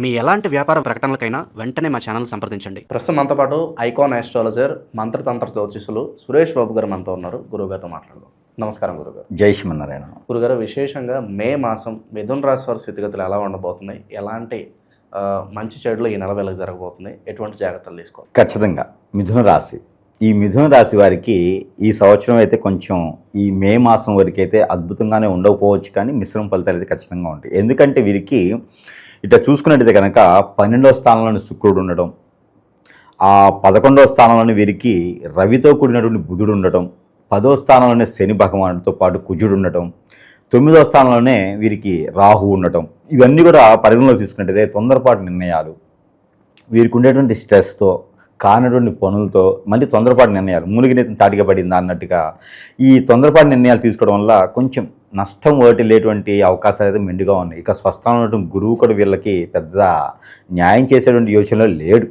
మీ ఎలాంటి వ్యాపార ప్రకటనలకైనా వెంటనే మా ఛానల్ సంప్రదించండి. ప్రస్తుతం మనతో పాటు ఐకాన్ ఆస్ట్రాలజర్ మంత్రతంత్ర జ్యోతిషులు సురేష్ బాబు గారు మనతో ఉన్నారు. గురువుగారితో మాట్లాడదాం. నమస్కారం గురుగారు. జై శ్రీమన్నారాయణ. గురుగారు, విశేషంగా మే మాసం మిథున రాశి వారి స్థితిగతులు ఎలా ఉండబోతున్నాయి, ఎలాంటి మంచి చెడులు ఈ నెల వేళకు జరగబోతున్నాయి, ఎటువంటి జాగ్రత్తలు తీసుకోవాలి? ఖచ్చితంగా ఈ మిథున రాశి వారికి ఈ సంవత్సరం అయితే కొంచెం ఈ మే మాసం వరకు అయితే అద్భుతంగానే ఉండకపోవచ్చు, కానీ మిశ్రమ ఫలితాలు అయితే ఖచ్చితంగా ఉంటాయి. ఎందుకంటే వీరికి ఇట్లా చూసుకున్నట్టయితే కనుక 12వ స్థానంలోని శుక్రుడు ఉండడం, ఆ 11వ స్థానంలోని వీరికి రవితో కూడినటువంటి బుధుడు ఉండటం, 10వ స్థానంలోనే శని భగవానుడితో పాటు కుజుడు ఉండటం, 9వ స్థానంలోనే వీరికి రాహు ఉండటం, ఇవన్నీ కూడా పరిగణలో తీసుకున్నట్టయితే తొందరపాటు నిర్ణయాలు, వీరికి ఉండేటువంటి స్ట్రెస్తో, కానటువంటి పనులతో, మళ్ళీ తొందరపాటు నిర్ణయాలు, మూలిగినీతిని తాటిగా పడిందా అన్నట్టుగా ఈ తొందరపాటు నిర్ణయాలు తీసుకోవడం వల్ల కొంచెం నష్టం ఓటిల్లేటువంటి అవకాశాలు అయితే మెండుగా ఉన్నాయి. ఇక స్వస్థానం ఉన్నటువంటి గురువు కూడా వీళ్ళకి పెద్ద న్యాయం చేసేటువంటి యోచనలో లేడు.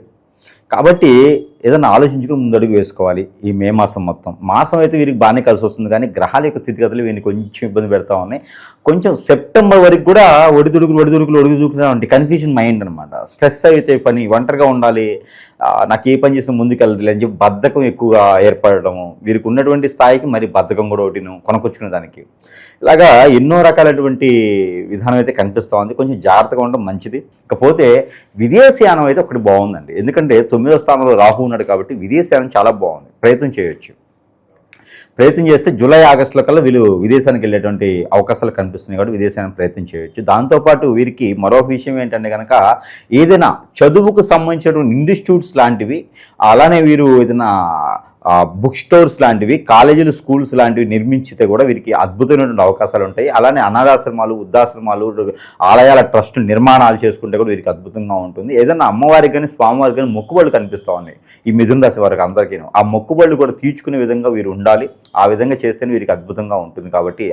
కాబట్టి ఏదైనా ఆలోచించుకుని ముందడుగు వేసుకోవాలి. ఈ మే మాసం మాసం అయితే వీరికి బాగానే కలిసి వస్తుంది, కానీ గ్రహాల యొక్క స్థితిగతులు వీరిని కొంచెం ఇబ్బంది పెడతా ఉన్నాయి. కొంచెం సెప్టెంబర్ వరకు కూడా ఒడిదుడుకులు ఉంటాయి. కన్ఫ్యూజన్ మైండ్ అనమాట. స్ట్రెస్ అయితే పని, ఒంటరిగా ఉండాలి, నాకు ఏ పని చేసినా ముందుకెళ్ళదు అని చెప్పి బద్ధకం ఎక్కువగా ఏర్పడటము, వీరికి ఉన్నటువంటి స్థాయికి మరి బద్ధకం కూడా ఒకటిను కొనుకొచ్చుకునే దానికి, ఇలాగా ఎన్నో రకాలటువంటి విధానం అయితే కనిపిస్తూ ఉంది. కొంచెం జాగ్రత్తగా ఉండడం మంచిది. ఇకపోతే విదేశీయానం అయితే ఒకటి బాగుందండి. ఎందుకంటే 9వ స్థానంలో రాహు ఉన్నాడు కాబట్టి విదేశీయానం చాలా బాగుంది. ప్రయత్నం చేస్తే జూలై ఆగస్టులో కల్లా వీళ్ళు విదేశానికి వెళ్ళేటువంటి అవకాశాలు కనిపిస్తున్నాయి కాబట్టి విదేశానికి ప్రయత్నం చేయొచ్చు. దాంతోపాటు వీరికి మరొక విషయం ఏంటంటే కనుక ఏదైనా చదువుకు సంబంధించినటువంటి ఇన్స్టిట్యూట్స్ లాంటివి, అలానే వీరు ఏదైనా బుక్ స్టోర్స్ లాంటివి, కాలేజీలు, స్కూల్స్ లాంటివి నిర్మించితే కూడా వీరికి అద్భుతమైనటువంటి అవకాశాలు ఉంటాయి. అలానే అనాథాశ్రమాలు, వృద్ధాశ్రమాలు, ఆలయాల ట్రస్ట్ నిర్మాణాలు చేసుకుంటే కూడా వీరికి అద్భుతంగా ఉంటుంది. ఏదైనా అమ్మవారికి కానీ స్వామివారికి కానీ మొక్కుబడులు కనిపిస్తూ ఉన్నాయి ఈ మిథున రాశి వారికి అందరికీ. ఆ మొక్కుబడులు కూడా తీర్చుకునే విధంగా వీరు ఉండాలి. ఆ విధంగా చేస్తేనే వీరికి అద్భుతంగా ఉంటుంది కాబట్టి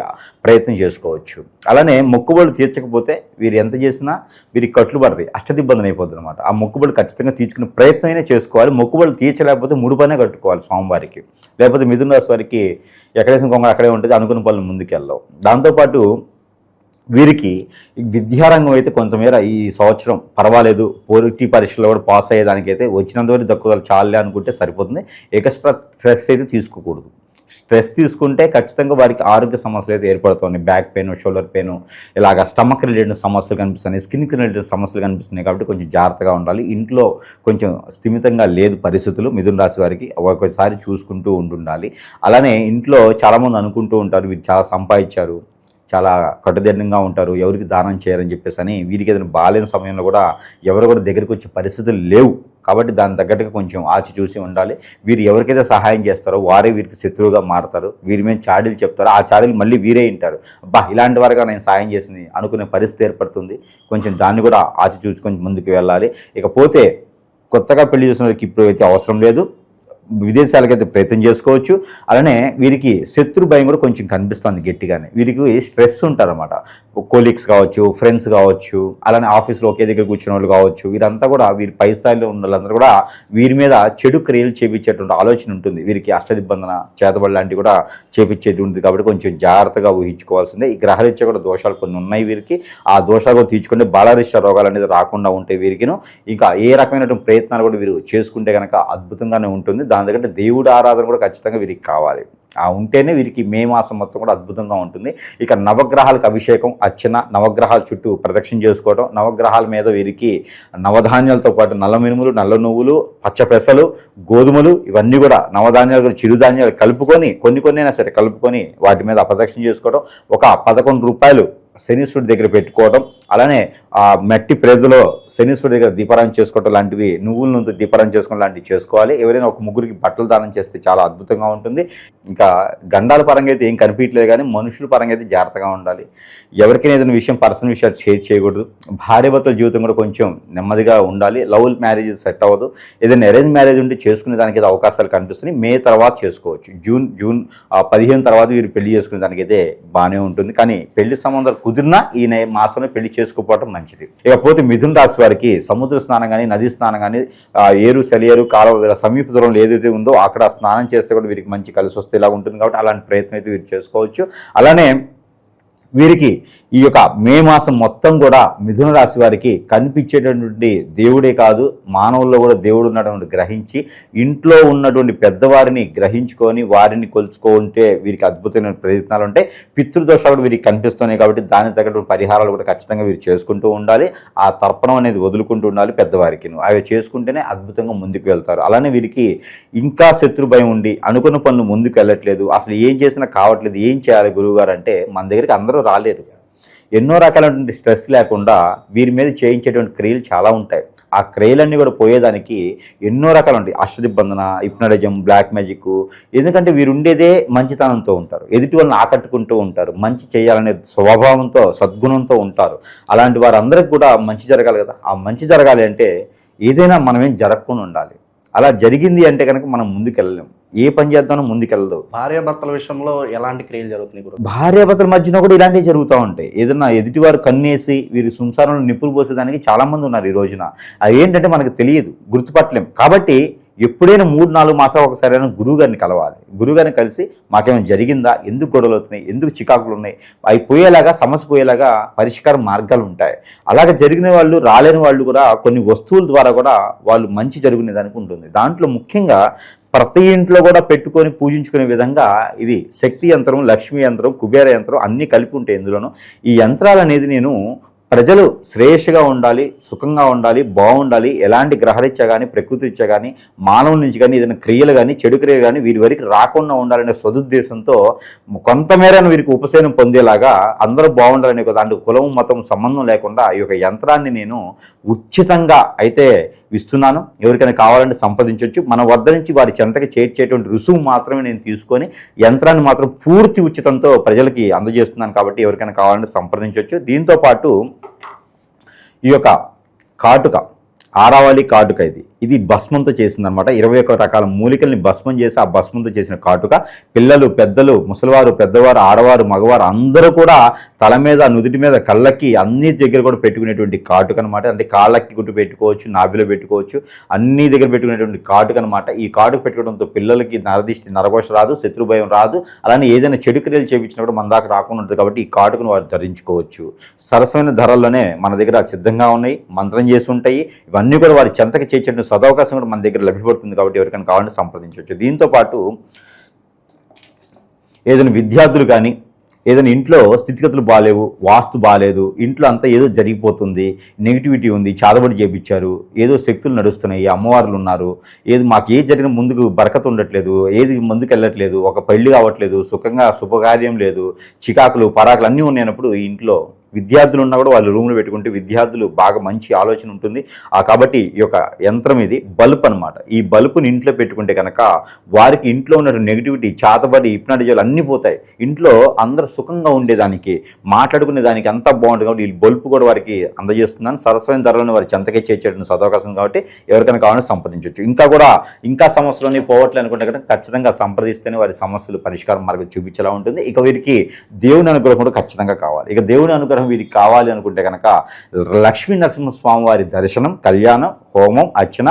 ప్రయత్నం చేసుకోవచ్చు. అలానే మొక్కుబడులు తీర్చకపోతే వీరు ఎంత చేసినా వీరికి కట్లు పడతాయి, అష్టదిబ్బంది అయిపోతుంది అనమాట. ఆ మొక్కుబడులు ఖచ్చితంగా తీర్చుకునే ప్రయత్నమైనా చేసుకోవాలి. మొక్కుబడులు తీర్చలేకపోతే ముడుపనే కట్టుకోవాలి స్వామివారికి. లేకపోతే మిథున రాశి వారికి ఎక్కడేసిన కొంగ అక్కడే ఉంటుంది, అనుకున్న పనులు ముందుకెళ్ళవు. దాంతోపాటు వీరికి విద్యారంగం అయితే కొంతమేర ఈ సంవత్సరం పర్వాలేదు, పోటీ పరీక్షలో కూడా పాస్ అయ్యేదానికైతే వచ్చినంతవరకు దక్కుదలు చాలే అనుకుంటే సరిపోతుంది. ఎక్స్ట్రా స్ట్రెస్ అయితే తీసుకోకూడదు. స్ట్రెస్ తీసుకుంటే ఖచ్చితంగా వారికి ఆరోగ్య సమస్యలు అయితే ఏర్పడుతున్నాయి. బ్యాక్ పెయిన్, షోల్డర్ పెయిన్, ఇలాగ స్టమక్ రిలేటెడ్ సమస్యలు కనిపిస్తున్నాయి, స్కిన్కి రిలేటెడ్ సమస్యలు కనిపిస్తున్నాయి. కాబట్టి కొంచెం జాగ్రత్తగా ఉండాలి. ఇంట్లో కొంచెం స్థిమితంగా లేదు పరిస్థితులు మిథున రాశి వారికి, ఒకసారి చూసుకుంటూ ఉంటుండాలి. అలానే ఇంట్లో చాలామంది అనుకుంటూ ఉంటారు వీరు చాలా సంపాదించారు, చాలా కట్టుదిట్టంగా ఉంటారు, ఎవరికి దానం చేయరని చెప్పేసి అని. వీరికి ఏదైనా బాలేని సమయంలో కూడా ఎవరు కూడా దగ్గరికి వచ్చే పరిస్థితులు లేవు. కాబట్టి దాని తగ్గట్టుగా కొంచెం ఆచి చూసి ఉండాలి. వీరు ఎవరికైతే సహాయం చేస్తారో వారే వీరికి శత్రువుగా మారతారు. వీరి మీద చాడీలు చెప్తారు, ఆ చాడీలు మళ్ళీ వీరే వింటారు. ఇలాంటి వారుగా నేను సాయం చేసింది అనుకునే పరిస్థితి ఏర్పడుతుంది. కొంచెం దాన్ని కూడా ఆచి చూసి కొంచెం ముందుకు వెళ్ళాలి. ఇకపోతే కొత్తగా పెళ్లి చేసిన వారికి ఇప్పుడు అయితే అవసరం లేదు, విదేశాలకైతే ప్రయత్నం చేసుకోవచ్చు. అలానే వీరికి శత్రు భయం కూడా కొంచెం కనిపిస్తుంది గట్టిగానే. వీరికి స్ట్రెస్ ఉంటారన్నమాట. కోలీగ్స్ కావచ్చు, ఫ్రెండ్స్ కావచ్చు, అలానే ఆఫీస్లో ఒకే దగ్గర కూర్చున్న వాళ్ళు కావచ్చు, వీరంతా కూడా వీరి పై స్థాయిలో ఉన్న వాళ్ళందరూ కూడా వీరి మీద చెడు క్రియలు చేపించేటువంటి ఆలోచన ఉంటుంది. వీరికి అష్టదిబ్బందన, చేతబడి లాంటివి కూడా చేపించేది ఉంటుంది. కాబట్టి కొంచెం జాగ్రత్తగా ఊహించుకోవాల్సిందే. ఈ గ్రహరీత్యా కూడా దోషాలు కొన్ని ఉన్నాయి వీరికి. ఆ దోషాలు కూడా తీర్చుకుంటే బాలరిష్ట రోగాలు అనేది రాకుండా ఉంటాయి వీరికిను. ఇంకా ఏ రకమైనటువంటి ప్రయత్నాలు కూడా వీరు చేసుకుంటే కనుక అద్భుతంగానే ఉంటుంది. దాని దగ్గర దేవుడి ఆరాధన కూడా ఖచ్చితంగా వీరికి కావాలి. ఉంటేనే వీరికి మే మాసం మొత్తం కూడా అద్భుతంగా ఉంటుంది. ఇక నవగ్రహాలకు అభిషేకం, అర్చన, నవగ్రహాల చుట్టూ ప్రదక్షిణ చేసుకోవడం, నవగ్రహాల మీద వీరికి నవధాన్యాలతో పాటు నల్ల మినుములు, నల్ల నువ్వులు, పచ్చ పెసలు, గోధుమలు, ఇవన్నీ కూడా నవధాన్యాలు, చిరుధాన్యాలు కలుపుకొని కొన్ని అయినా సరే కలుపుకొని వాటి మీద ప్రదక్షిణ చేసుకోవడం, ఒక 11 రూపాయలు శనీశ్వరుడి దగ్గర పెట్టుకోవడం, అలానే ఆ మట్టి ప్రేదులో శనీశ్వరుడి దగ్గర దీపారాయణ చేసుకోవడం లాంటివి, నువ్వుల నుంచి దీపారాయణ చేసుకోవడం లాంటివి చేసుకోవాలి. ఎవరైనా ఒక ముగ్గురికి బట్టలు దానం చేస్తే చాలా అద్భుతంగా ఉంటుంది. ఇంకా గండాల పరంగా అయితే ఏం కనిపించలేదు, కానీ మనుషుల పరంగా అయితే జాగ్రత్తగా ఉండాలి. ఎవరికైనా ఏదైనా విషయం, పర్సనల్ విషయాలు షేర్ చేయకూడదు. భార్యాభర్తల జీవితం కూడా కొంచెం నెమ్మదిగా ఉండాలి. లవ్ మ్యారేజ్ సెట్ అవ్వదు. ఏదైనా అరేంజ్ మ్యారేజ్ ఉంటే చేసుకునే దానికి అయితే అవకాశాలు కనిపిస్తున్నాయి. మే తర్వాత చేసుకోవచ్చు. జూన్ 15 తర్వాత వీరు పెళ్లి చేసుకునే దానికైతే బాగానే ఉంటుంది. కానీ పెళ్లి సంబంధాలు కుదిరినా ఈ మాసంలో పెళ్లి చేసుకోకపోవడం మంచిది. ఇకపోతే మిథున రాశి వారికి సముద్ర స్నానం కానీ, నదీ స్నానం కానీ, ఏరు సెలియేరు కాలువ సమీప దూరంలో ఏదైతే ఉందో అక్కడ స్నానం చేస్తే కూడా వీరికి మంచి కలిసి వస్తే ఇలా ఉంటుంది. కాబట్టి అలాంటి ప్రయత్నం అయితే వీరు చేసుకోవచ్చు. అలానే వీరికి ఈ యొక్క మే మాసం మొత్తం కూడా మిథున రాశి వారికి కనిపించేటటువంటి దేవుడే కాదు, మానవుల్లో కూడా దేవుడు ఉన్నటువంటి గ్రహించి ఇంట్లో ఉన్నటువంటి పెద్దవారిని గ్రహించుకొని వారిని కొలుచుకుంటే వీరికి అద్భుతమైన ప్రయత్నాలు ఉంటాయి. పితృదోషాలు కూడా వీరికి కనిపిస్తున్నాయి కాబట్టి దానికి తగ్గటువంటి పరిహారాలు కూడా ఖచ్చితంగా వీరు చేసుకుంటూ ఉండాలి. ఆ తర్పణం అనేది వదులుకుంటూ ఉండాలి పెద్దవారికి. అవి చేసుకుంటేనే అద్భుతంగా ముందుకు వెళ్తారు. అలానే వీరికి ఇంకా శత్రు భయం ఉండి అనుకున్న పనులు ముందుకు వెళ్ళట్లేదు, అసలు ఏం చేసినా కావట్లేదు, ఏం చేయాలి గురువుగారు అంటే మన దగ్గరికి అందరూ రాలేరు. ఎన్నో రకాలైనటువంటి స్ట్రెస్ లేకుండా వీరి మీద చేయించేటువంటి క్రియలు చాలా ఉంటాయి. ఆ క్రియలన్నీ కూడా పోయేదానికి ఎన్నో రకాలు ఉంటాయి. అష్టదిబ్బందన, హిప్నటిజం, బ్లాక్ మ్యాజిక్. ఎందుకంటే వీరు ఉండేదే మంచితనంతో ఉంటారు, ఎదుటి వాళ్ళని ఆకట్టుకుంటూ ఉంటారు, మంచి చేయాలనే స్వభావంతో సద్గుణంతో ఉంటారు. అలాంటి వారందరికీ కూడా మంచి జరగాలి కదా. ఆ మంచి జరగాలి అంటే ఏదైనా మనమేం జరగకుండా ఉండాలి. అలా జరిగింది అంటే కనుక మనం ముందుకెళ్ళలేం, ఏ పని చేద్దామో ముందుకెళ్ళదు. భార్యాభర్తల విషయంలో ఎలాంటి క్రియలు జరుగుతున్నాయి గురు? భార్యాభర్తల మధ్యన కూడా ఇలాంటివి జరుగుతూ ఉంటాయి. ఏదన్నా ఎదుటివారు కన్నేసి వీరి సంసారంలో నిప్పులు పోసేదానికి చాలామంది ఉన్నారు ఈ రోజున. అది ఏంటంటే మనకు తెలియదు, గుర్తుపట్టలేం. కాబట్టి ఎప్పుడైనా 3-4 మాసాలు ఒకసారైనా గురువుగారిని కలవాలి. గురువుగారిని కలిసి మాకేమైనా జరిగిందా, ఎందుకు గొడవలు అవుతున్నాయి, ఎందుకు చికాకులు ఉన్నాయి, అవి పోయేలాగా, సమస్య పోయేలాగా పరిష్కార మార్గాలు ఉంటాయి. అలాగే జరిగిన వాళ్ళు, రాలేని వాళ్ళు కూడా కొన్ని వస్తువుల ద్వారా కూడా వాళ్ళు మంచి జరుగునే దానికి ఉంటుంది. దాంట్లో ముఖ్యంగా ప్రతి ఇంట్లో కూడా పెట్టుకొని పూజించుకునే విధంగా ఇది శక్తి యంత్రం, లక్ష్మీ యంత్రం, కుబేర యంత్రం అన్నీ కలిపి ఉంటాయి ఇందులోనూ. ఈ యంత్రాలు అనేది నేను ప్రజలు శ్రేయస్సుగా ఉండాలి, సుఖంగా ఉండాలి, బాగుండాలి, ఎలాంటి గ్రహరీత్యా కానీ, ప్రకృతి రీత్యా కానీ, మానవుల నుంచి కానీ, ఏదైనా క్రియలు కానీ, చెడు క్రియలు కానీ వీరి వరకు రాకుండా ఉండాలనే సదుద్దేశంతో కొంతమేరను వీరికి ఉపశమనం పొందేలాగా అందరూ బాగుండాలనే కదా. దాంట్లో కులం, మతం సంబంధం లేకుండా ఈ యొక్క యంత్రాన్ని నేను ఉచితంగా అయితే ఇస్తున్నాను. ఎవరికైనా కావాలంటే సంప్రదించవచ్చు. మన వద్ద నుంచి వారి చెంతకి చేర్చేటువంటి రుసుము మాత్రమే నేను తీసుకొని యంత్రాన్ని మాత్రం పూర్తి ఉచితంతో ప్రజలకి అందజేస్తున్నాను. కాబట్టి ఎవరికైనా కావాలంటే సంప్రదించవచ్చు. దీంతోపాటు ఈ యొక్క కాటుక, ఆరావళి కాటుక, ఇది భస్మంతో చేసిందనమాట. 21 రకాల మూలికల్ని భస్మం చేసి ఆ భస్మంతో చేసిన కాటుక పిల్లలు, పెద్దలు, ముసలివారు, పెద్దవారు, ఆడవారు, మగవారు అందరూ కూడా తల మీద, నుదుటి మీద, కళ్ళకి అన్ని దగ్గర కూడా పెట్టుకునేటువంటి కాటుక అనమాట. అంటే కాళ్ళకి గుట్టు పెట్టుకోవచ్చు, నాభిలో పెట్టుకోవచ్చు, అన్ని దగ్గర పెట్టుకునేటువంటి కాటుక అనమాట. ఈ కాటుక పెట్టుకోవడంతో పిల్లలకి నరదిష్టి, నరఘోష రాదు, శత్రుభయం రాదు. అలానే ఏదైనా చెడు క్రియలు చేయించినా కూడా మన దాకా రాకుండా ఉంటుంది. కాబట్టి ఈ కాటుకను వారు ధరించుకోవచ్చు. సరసమైన ధరల్లోనే మన దగ్గర సిద్ధంగా ఉన్నాయి, మంత్రం చేసి ఉంటాయి. ఇవన్నీ కూడా వారి చెంతకి చేర్చే సదవకాశం కూడా మన దగ్గర లభ్యపడుతుంది. కాబట్టి ఎవరికైనా కావాలంటే సంప్రదించవచ్చు. దీంతోపాటు ఏదైనా విద్యార్థులు కానీ, ఏదైనా ఇంట్లో స్థితిగతులు బాగాలేవు, వాస్తు బాగాలేదు, ఇంట్లో అంతా ఏదో జరిగిపోతుంది, నెగిటివిటీ ఉంది, చాదబడి చేపించారు, ఏదో శక్తులు నడుస్తున్నాయి, అమ్మవార్లు ఉన్నారు, ఏది మాకు ఏది జరిగిన ముందుకు బరకత ఉండట్లేదు, ఏది ముందుకు వెళ్ళట్లేదు, ఒక పెళ్లి కావట్లేదు, సుఖంగా శుభకార్యం లేదు, చికాకులు, పరాకులు అన్నీ ఉన్నాయన్నప్పుడు ఈ ఇంట్లో విద్యార్థులు ఉన్నా కూడా వాళ్ళు రూమ్లో పెట్టుకుంటే విద్యార్థులు బాగా మంచి ఆలోచన ఉంటుంది. కాబట్టి ఈ యొక్క యంత్రం ఇది బల్బ్ అనమాట. ఈ బల్బుని ఇంట్లో పెట్టుకుంటే కనుక వారికి ఇంట్లో ఉన్న నెగిటివిటీ, చాతబడి, హిప్నాటిజాలు అన్నీ పోతాయి. ఇంట్లో అందరూ సుఖంగా ఉండేదానికి, మాట్లాడుకునే దానికి అంతా బాగుంటుంది. కాబట్టి ఈ బల్బ్ కూడా వారికి అందజేస్తున్నాను. సరస్వైన ధరలను వారి చెంతకే చేర్చేటువంటి సదవకాశం. కాబట్టి ఎవరికైనా కావాలని సంప్రదించవచ్చు. ఇంకా సమస్యలని పోవట్లే అనుకుంటే కనుక ఖచ్చితంగా సంప్రదిస్తేనే వారి సమస్యలు పరిష్కారం మార్గం చూపించేలా ఉంటుంది. ఇక వీరికి దేవుని అనుగ్రహం కూడా ఖచ్చితంగా కావాలి. ఇక దేవుని అనుగ్రహం వీరికి కావాలి అనుకుంటే కనుక లక్ష్మీ నరసింహస్వామి వారి దర్శనం, కళ్యాణం, హోమం, అర్చన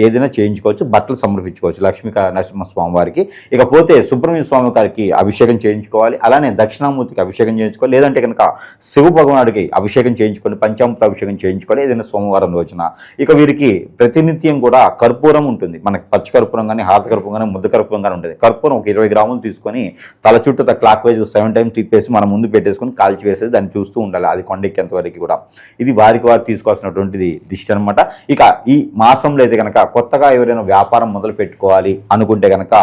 ఏదైనా చేయించుకోవచ్చు, బట్టలు సమర్పించుకోవచ్చు లక్ష్మీ నరసింహస్వామి వారికి. ఇకపోతే సుబ్రహ్మణ్య స్వామి గారికి అభిషేకం చేయించుకోవాలి. అలానే దక్షిణామూర్తికి అభిషేకం చేయించుకోవాలి. లేదంటే కనుక శివ భగవానుడికి అభిషేకం చేయించుకోవాలి, పంచామృత అభిషేకం చేయించుకోవాలి ఏదైనా సోమవారం రోజున. ఇక వీరికి ప్రతినిత్యం కూడా కర్పూరం ఉంటుంది. మనకి పచ్చి కర్పూరం కానీ, హారత కర్పూరం కానీ, ముద్ద కర్పూరం కానీ ఉంటుంది. కర్పూరం ఒక 20 గ్రాములు తీసుకొని తల చుట్టూ క్లాక్ వైజ్ 7 టైమ్స్ తిప్పేసి మనం ముందు పెట్టేసుకొని కాల్చి వేసేది, దాన్ని చూస్తూ ఉండాలి అది కొండెక్కేంత వరకు కూడా. ఇది వారికి వారు తీసుకోవాల్సినటువంటిది దిష్టి అనమాట. ఇక ఈ మాసంలో అయితే కనుక కొత్తగా ఎవరైనా వ్యాపారం మొదలు పెట్టుకోవాలి అనుకుంటే కనుక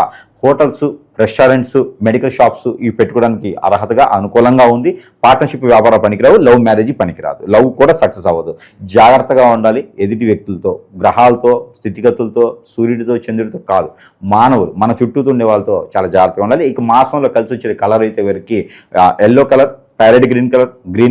హోటల్స్, రెస్టారెంట్స్, మెడికల్ షాప్స్ ఇవి పెట్టుకోవడానికి అర్హతగా అనుకూలంగా ఉంది. పార్ట్నర్షిప్ వ్యాపారం పనికిరావు, లవ్ మ్యారేజ్ పనికిరాదు, లవ్ కూడా సక్సెస్ అవ్వదు. జాగ్రత్తగా ఉండాలి ఎదుటి వ్యక్తులతో, గ్రహాలతో, స్థితిగతులతో, సూర్యుడితో, చంద్రుడితో కాదు, మానవులు మన చుట్టూతో ఉండే వాళ్ళతో చాలా జాగ్రత్తగా ఉండాలి. ఇక మాసంలో కలిసి వచ్చే కలర్ అయితే వీరికి yellow colour, parrot green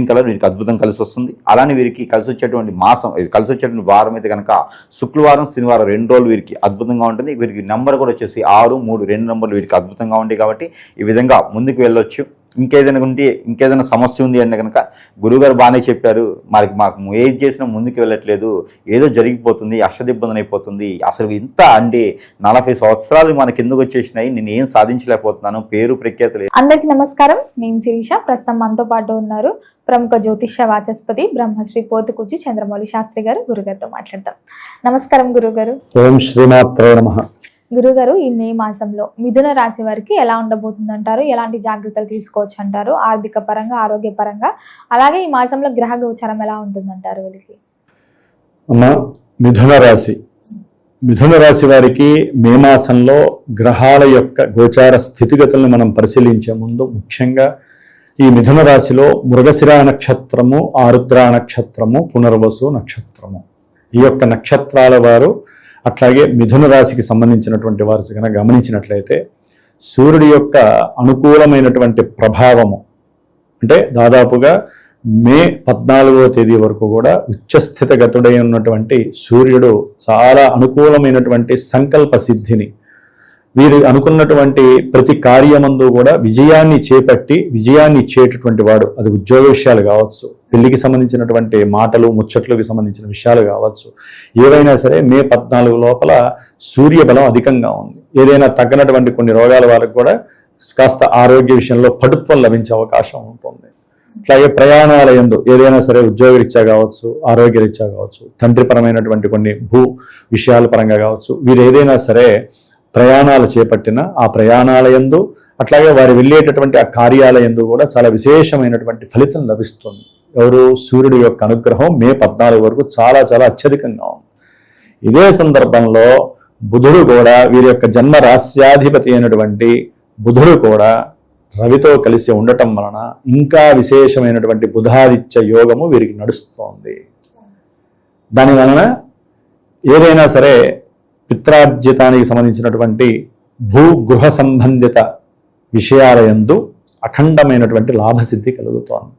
colour వీరికి అద్భుతం కలిసి వస్తుంది. అలానే వీరికి కలిసి వచ్చేటువంటి మాసం, కలిసి వచ్చేటువంటి వారం అయితే కనుక శుక్రవారం, శనివారం 2 రోజులు వీరికి అద్భుతంగా ఉంటుంది. వీరికి నెంబర్ కూడా వచ్చేసి 6, 3, 2 నెంబర్లు వీరికి అద్భుతంగా ఉంటాయి. కాబట్టి ఈ విధంగా ముందుకు వెళ్ళొచ్చు. ఇంకేదైనా ఉంటే ఇంకేదైనా సమస్య ఉంది అంటే కనుక గురువుగారు బాగానే చెప్పారు, మాకు ఏది చేసినా ముందుకు వెళ్ళట్లేదు, ఏదో జరిగిపోతుంది, అష్టదిబ్బంది అయిపోతుంది, అసలు ఇంత అంటే 40 సంవత్సరాలు మనకి ఎందుకు వచ్చేసినాయి, నేను ఏం సాధించలేకపోతున్నాను, పేరు ప్రఖ్యాతులు. అందరికీ నమస్కారం. నేను శిరీష. ప్రస్తుతం మనతో పాటు ఉన్నారు ప్రముఖ జ్యోతిష్య వాచస్పతి బ్రహ్మశ్రీ పోతుకుచ్చి చంద్రమౌళి శాస్త్రి గారు. గురుగారితో మాట్లాడతాం. నమస్కారం గురుగారు. ఓం శ్రీమాత్రే నమః. గురుగారు, ఈ మే మాసంలో మిథున రాశి వారికి ఎలా ఉండబోతుంది అంటారు? ఎలాంటి జాగ్రత్తలు తీసుకోవచ్చు అంటారు? ఆర్థిక పరంగా, ఆరోగ్య పరంగా, అలాగే ఈ మాసంలో గ్రహ గోచారం ఎలా ఉంటుందంటారు వీళ్ళకి? అమ్మ, మిథున రాశి వారికి మే మాసంలో గ్రహాల యొక్క గోచార స్థితిగతులను మనం పరిశీలించే ముందు ముఖ్యంగా ఈ మిథున రాశిలో మృగశిర నక్షత్రము, ఆరుద్ర నక్షత్రము, పునర్వసు నక్షత్రము, ఈ యొక్క నక్షత్రాల వారు అట్లాగే మిథున రాశికి సంబంధించినటువంటి వారు కనుక గమనించినట్లయితే సూర్యుడి యొక్క అనుకూలమైనటువంటి ప్రభావము అంటే దాదాపుగా మే 14వ తేదీ వరకు కూడా ఉచ్చస్థితగతుడై ఉన్నటువంటి సూర్యుడు చాలా అనుకూలమైనటువంటి సంకల్ప సిద్ధిని, వీరు అనుకున్నటువంటి ప్రతి కార్యమందు కూడా విజయాన్ని చేపట్టి విజయాన్ని ఇచ్చేటటువంటి వాడు. అది ఉద్యోగ విషయాలు కావచ్చు, పెళ్లికి సంబంధించినటువంటి మాటలు ముచ్చట్లకు సంబంధించిన విషయాలు కావచ్చు, ఏవైనా సరే మే 14 లోపల సూర్య బలం అధికంగా ఉంది. ఏదైనా తగ్గనటువంటి కొన్ని రోగాల వాళ్ళకు కూడా కాస్త ఆరోగ్య విషయంలో పటుత్వం లభించే అవకాశం ఉంటుంది. అట్లాగే ప్రయాణాల యందు ఏదైనా సరే ఉద్యోగరీత్యా కావచ్చు, ఆరోగ్యరీత్యా కావచ్చు, తండ్రిపరమైనటువంటి కొన్ని భూ విషయాల పరంగా కావచ్చు, వీరు ఏదైనా సరే ప్రయాణాలు చేపట్టిన ఆ ప్రయాణాల యందు అట్లాగే వారు వెళ్ళేటటువంటి ఆ కార్యాలయందు కూడా చాలా విశేషమైనటువంటి ఫలితం లభిస్తుంది. ఎవరు? సూర్యుడి యొక్క అనుగ్రహం మే 14 వరకు చాలా చాలా అత్యధికంగా ఉంది. ఇదే సందర్భంలో బుధుడు కూడా, వీరి యొక్క జన్మ రాశ్యాధిపతి అయినటువంటి బుధుడు కూడా రవితో కలిసి ఉండటం వలన ఇంకా విశేషమైనటువంటి బుధాదిత్య యోగము వీరికి నడుస్తోంది. దాని వలన ఏదైనా సరే పిత్రార్జితానికి సంబంధించినటువంటి భూగృహ సంబంధిత విషయాల యందు అఖండమైనటువంటి లాభసిద్ధి కలుగుతోంది.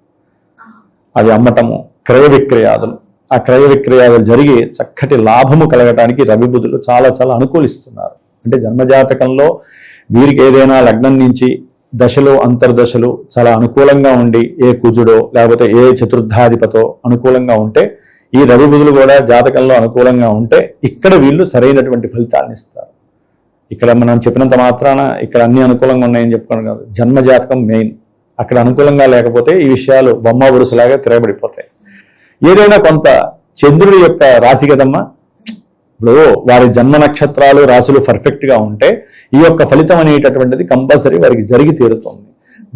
అవి అమ్మటము, క్రయ విక్రయాదులు, ఆ క్రయ విక్రయాదులు జరిగి చక్కటి లాభము కలగటానికి రవి బుధులు చాలా చాలా అనుకూలిస్తున్నారు. అంటే జన్మజాతకంలో వీరికి ఏదైనా లగ్నం నుంచి దశలు అంతర్దశలు చాలా అనుకూలంగా ఉండి ఏ కుజుడో లేకపోతే ఏ చతుర్థాధిపతో అనుకూలంగా ఉంటే, ఈ రవి బుధులు కూడా జాతకంలో అనుకూలంగా ఉంటే ఇక్కడ వీళ్ళు సరైనటువంటి ఫలితాలను ఇస్తారు. ఇక్కడ మనం చెప్పినంత మాత్రాన ఇక్కడ అన్ని అనుకూలంగా ఉన్నాయని చెప్పుకోవడం కాదు. జన్మజాతకం మెయిన్. అక్కడ అనుకూలంగా లేకపోతే ఈ విషయాలు బొమ్మ బురుసులాగా తిరగబడిపోతాయి. ఏదైనా కొంత చంద్రుడి యొక్క రాశి కదమ్మా, ఇప్పుడు వారి జన్మ నక్షత్రాలు రాశులు పర్ఫెక్ట్గా ఉంటే ఈ యొక్క ఫలితం అనేటటువంటిది కంపల్సరీ వారికి జరిగి తీరుతుంది.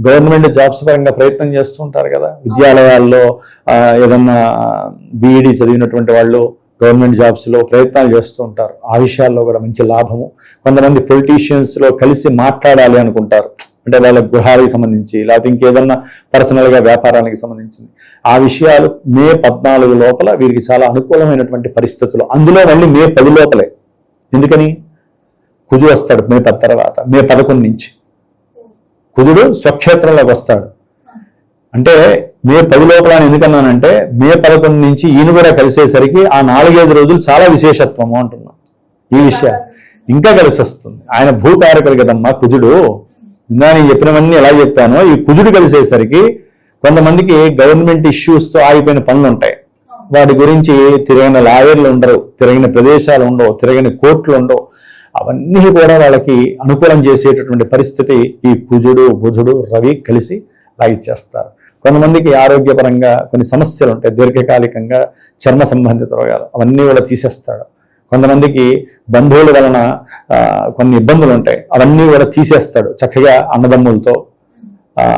గవర్నమెంట్ జాబ్స్ పరంగా ప్రయత్నం చేస్తూ ఉంటారు కదా, విద్యాలయాల్లో ఏదన్నా బీఈడీ చదివినటువంటి వాళ్ళు గవర్నమెంట్ జాబ్స్లో ప్రయత్నాలు చేస్తూ ఉంటారు. ఆ విషయాల్లో కూడా మంచి లాభము. కొంతమంది పొలిటీషియన్స్లో కలిసి మాట్లాడాలి అనుకుంటారు, అంటే వాళ్ళ గృహాలకు సంబంధించి లేకపోతే ఇంకేదన్నా పర్సనల్గా వ్యాపారానికి సంబంధించింది. ఆ విషయాలు మే 14 లోపల వీరికి చాలా అనుకూలమైనటువంటి పరిస్థితులు. అందులో మళ్ళీ మే 10 లోపలే. ఎందుకని? కుజుడు వస్తాడు మే 10 తర్వాత. మే 11 నుంచి కుజుడు స్వక్షేత్రంలోకి వస్తాడు. అంటే మే 10 లోపల అని ఎందుకన్నానంటే మే 11 నుంచి ఈయన కూడా కలిసేసరికి ఆ 4-5 రోజులు చాలా విశేషత్వము అంటున్నాం. ఈ విషయాలు ఇంకా కలిసి వస్తుంది. ఆయన భూకారకుడు కదమ్మా కుజుడు. ఇందా నేను చెప్పినవన్నీ ఎలా చెప్పానో ఈ కుజుడు కలిసేసరికి కొంతమందికి గవర్నమెంట్ ఇష్యూస్తో ఆగిపోయిన పనులు ఉంటాయి. వాటి గురించి తిరగని లాయర్లు ఉండరు, తిరగని ప్రదేశాలు ఉండవు, తిరగని కోర్టులు ఉండవు. అవన్నీ కూడా వాళ్ళకి అనుకూలం చేసేటటువంటి పరిస్థితి ఈ కుజుడు, బుధుడు, రవి కలిసి లాగిచ్చేస్తారు. కొంతమందికి ఆరోగ్యపరంగా కొన్ని సమస్యలు ఉంటాయి, దీర్ఘకాలికంగా చర్మ సంబంధిత రోగాలు, అవన్నీ కూడా తీసేస్తాడు. కొంతమందికి బంధువుల వలన కొన్ని ఇబ్బందులు ఉంటాయి, అవన్నీ కూడా తీసేస్తాడు చక్కగా అన్నదమ్ములతో.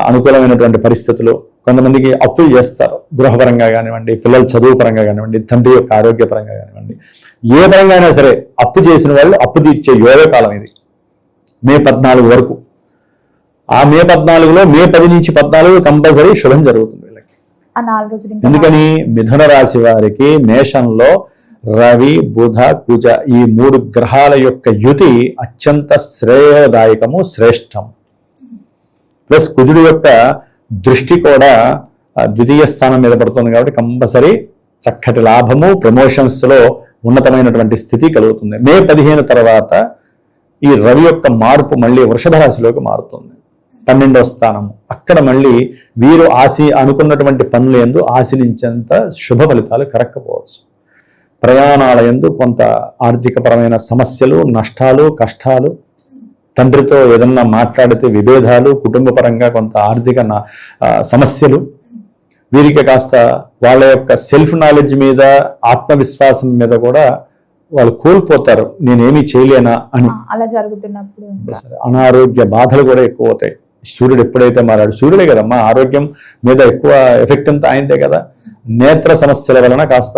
అనుకూలమైనటువంటి పరిస్థితులు. కొంతమందికి అప్పులు చేస్తారు, గృహపరంగా కానివ్వండి, పిల్లల చదువు పరంగా కానివ్వండి, తండ్రి యొక్క ఆరోగ్యపరంగా కానివ్వండి, ఏ పరంగా అయినా సరే అప్పు చేసిన వాళ్ళు అప్పు తీర్చే యోగకాలం ఇది మే 14 వరకు. ఆ మే 14లో మే 10 నుంచి 14 కంపల్సరీ శుభం జరుగుతుంది వీళ్ళకి. ఎందుకని? మిథున రాశి వారికి మేషంలో రవి, బుధ, కుజ ఈ 3 గ్రహాల యొక్క యుతి అత్యంత శ్రేయోదాయకము, శ్రేష్టం. ప్లస్ కుజుడు యొక్క దృష్టి కూడా ద్వితీయ స్థానం మీద పడుతుంది కాబట్టి కంపల్సరీ చక్కటి లాభము, ప్రమోషన్స్లో ఉన్నతమైనటువంటి స్థితి కలుగుతుంది. మే 15 తర్వాత ఈ రవి యొక్క మార్పు మళ్ళీ వృషభ రాశిలోకి మారుతుంది. 12వ స్థానము. అక్కడ మళ్ళీ వీరు అనుకున్నటువంటి పనులు యందు ఆశించేంత శుభ ఫలితాలు కరక్కపోవచ్చు. ప్రయాణాల యందు కొంత ఆర్థికపరమైన సమస్యలు, నష్టాలు, కష్టాలు, తండ్రితో ఏదన్నా మాట్లాడితే విభేదాలు, కుటుంబపరంగా కొంత ఆర్థిక సమస్యలు, వీరికి కాస్త వాళ్ళ యొక్క సెల్ఫ్ నాలెడ్జ్ మీద, ఆత్మవిశ్వాసం మీద కూడా వాళ్ళు కోల్పోతారు. నేనేమీ చేయలేనా అని. అలా జరుగుతున్నప్పుడు అనారోగ్య బాధలు కూడా ఎక్కువ అవుతాయి. సూర్యుడు ఎప్పుడైతే మారాడు, సూర్యుడే కదమ్మా ఆరోగ్యం మీద ఎక్కువ ఎఫెక్ట్ అంతా అయిందే కదా. నేత్ర సమస్యల వలన కాస్త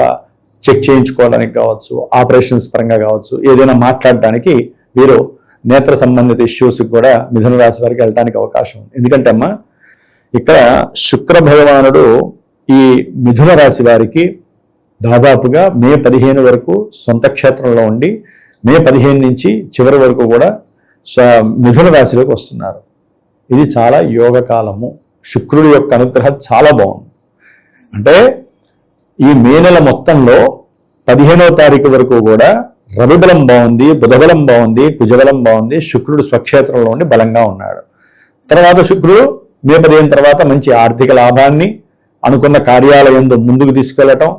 చెక్ చేయించుకోవడానికి కావచ్చు, ఆపరేషన్స్ పరంగా కావచ్చు, ఏదైనా మాట్లాడడానికి వీరు నేత్ర సంబంధిత ఇష్యూస్కి కూడా మిథున రాశి వారికి వెళ్ళడానికి అవకాశం ఉంది. ఎందుకంటే అమ్మా ఇక్కడ శుక్ర భగవానుడు ఈ మిథున రాశి వారికి దాదాపుగా మే 15 వరకు సొంత క్షేత్రంలో ఉండి మే 15 నుంచి చివరి వరకు కూడా మిథున రాశిలోకి వస్తున్నారు. ఇది చాలా యోగకాలము. శుక్రుడి యొక్క అనుగ్రహం చాలా బాగుంది. అంటే ఈ మే నెల మొత్తంలో 15వ తారీఖు వరకు కూడా రవిబలం బాగుంది, బుధబలం బాగుంది, కుజబలం బాగుంది, శుక్రుడు స్వక్షేత్రంలో ఉండి బలంగా ఉన్నాడు. తర్వాత శుక్రుడు మే 15 తర్వాత మంచి ఆర్థిక లాభాన్ని, అనుకున్న కార్యాలయంలో ముందుకు తీసుకెళ్లటం,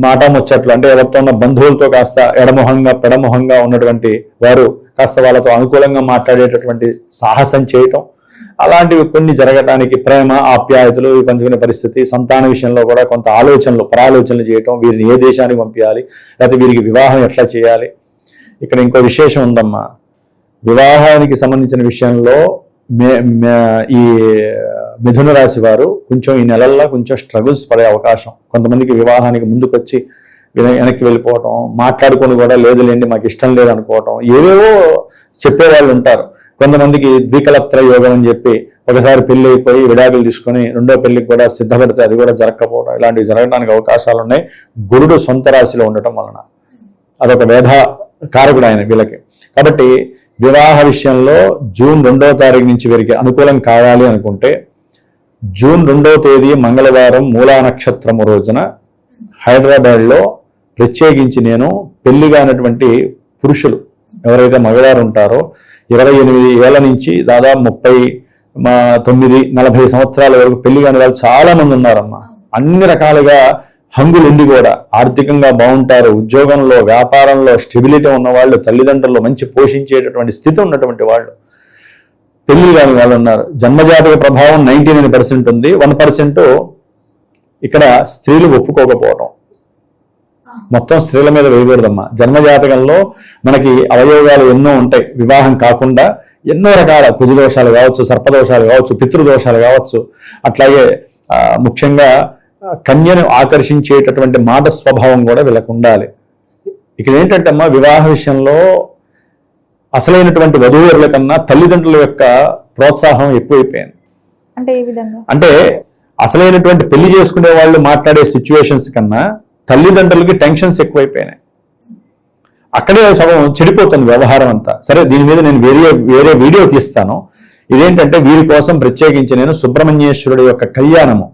మాట ముచ్చట్లు అంటే ఎవరితో ఉన్న బంధువులతో కాస్త ఎడమొహంగా పెడమొహంగా ఉన్నటువంటి వారు కాస్త వాళ్ళతో అనుకూలంగా మాట్లాడేటటువంటి సాహసం చేయటం, అలాంటివి కొన్ని జరగటానికి ప్రేమ ఆప్యాయతలు పంచుకునే పరిస్థితి, సంతాన విషయంలో కూడా కొంత పరాలోచనలు చేయటం, వీరిని ఏ దేశానికి పంపించాలి, లేకపోతే వీరికి వివాహం ఎట్లా చేయాలి. ఇక్కడ ఇంకో విశేషం ఉందమ్మా. వివాహానికి సంబంధించిన విషయంలో ఈ మిథున రాశి వారు కొంచెం ఈ నెలల్లో కొంచెం స్ట్రగుల్స్ పడే అవకాశం. కొంతమందికి వివాహానికి ముందుకొచ్చి వెనక్కి వెళ్ళిపోవటం, మాట్లాడుకొని కూడా లేదులేండి మాకు ఇష్టం లేదనుకోవటం, ఏవేవో చెప్పేవాళ్ళు ఉంటారు. కొంతమందికి ద్వికలత్ర యోగం అని చెప్పి ఒకసారి పెళ్లి అయిపోయి విడాకులు తీసుకొని రెండో పెళ్లికి కూడా సిద్ధపడితే అది కూడా జరగకపోవడం, ఇలాంటివి జరగడానికి అవకాశాలు ఉన్నాయి. గురుడు సొంత రాశిలో ఉండటం వలన అదొక వేధ కారకుడు ఆయన వీళ్ళకి. కాబట్టి వివాహ విషయంలో జూన్ 2వ తారీఖు నుంచి వీరికి అనుకూలం కావాలి అనుకుంటే జూన్ 2వ తేదీ మంగళవారం మూలా నక్షత్రము రోజున హైదరాబాద్లో ప్రత్యేకించి నేను పెళ్లిగానటువంటి పురుషులు ఎవరైతే మగవారు ఉంటారో 28 ఏళ్ల నుంచి దాదాపు 39-40 సంవత్సరాల వరకు పెళ్లి కాని వాళ్ళు చాలా మంది ఉన్నారమ్మా. అన్ని రకాలుగా హంగులుండి కూడా ఆర్థికంగా బాగుంటారు, ఉద్యోగంలో వ్యాపారంలో స్టెబిలిటీ ఉన్నవాళ్ళు, తల్లిదండ్రులు మంచి పోషించేటటువంటి స్థితి ఉన్నటువంటి వాళ్ళు పెళ్లి కాని వాళ్ళు ఉన్నారు. జన్మజాతక ప్రభావం 99% ఉంది. 1% ఇక్కడ స్త్రీలు ఒప్పుకోకపోవడం. మొత్తం స్త్రీల మీద వేయకూడదమ్మా. జన్మజాతకంలో మనకి అవయోగాలు ఎన్నో ఉంటాయి. వివాహం కాకుండా ఎన్నో రకాల కుజదోషాలు కావచ్చు, సర్పదోషాలు కావచ్చు, పితృదోషాలు కావచ్చు. అట్లాగే ముఖ్యంగా కన్యను ఆకర్షించేటటువంటి మాట స్వభావం కూడా వీళ్ళకు ఉండాలి. ఇక్కడ ఏంటంటే అమ్మా వివాహ విషయంలో అసలైనటువంటి వధూవరుల కన్నా తల్లిదండ్రుల యొక్క ప్రోత్సాహం ఎక్కువైపోయింది. అంటే ఏ విధంగా అంటే అసలైనటువంటి పెళ్లి చేసుకునే వాళ్ళు మాట్లాడే సిచ్యువేషన్స్ కన్నా తల్లిదండ్రులకి టెన్షన్స్ ఎక్కువైపోయినాయి. అక్కడే సగం చెడిపోతుంది వ్యవహారం అంతా. సరే దీని మీద నేను వేరే వీడియో తీస్తాను. ఇదేంటంటే వీరి కోసం ప్రత్యేకించి నేను సుబ్రహ్మణ్యేశ్వరుడు యొక్క కళ్యాణము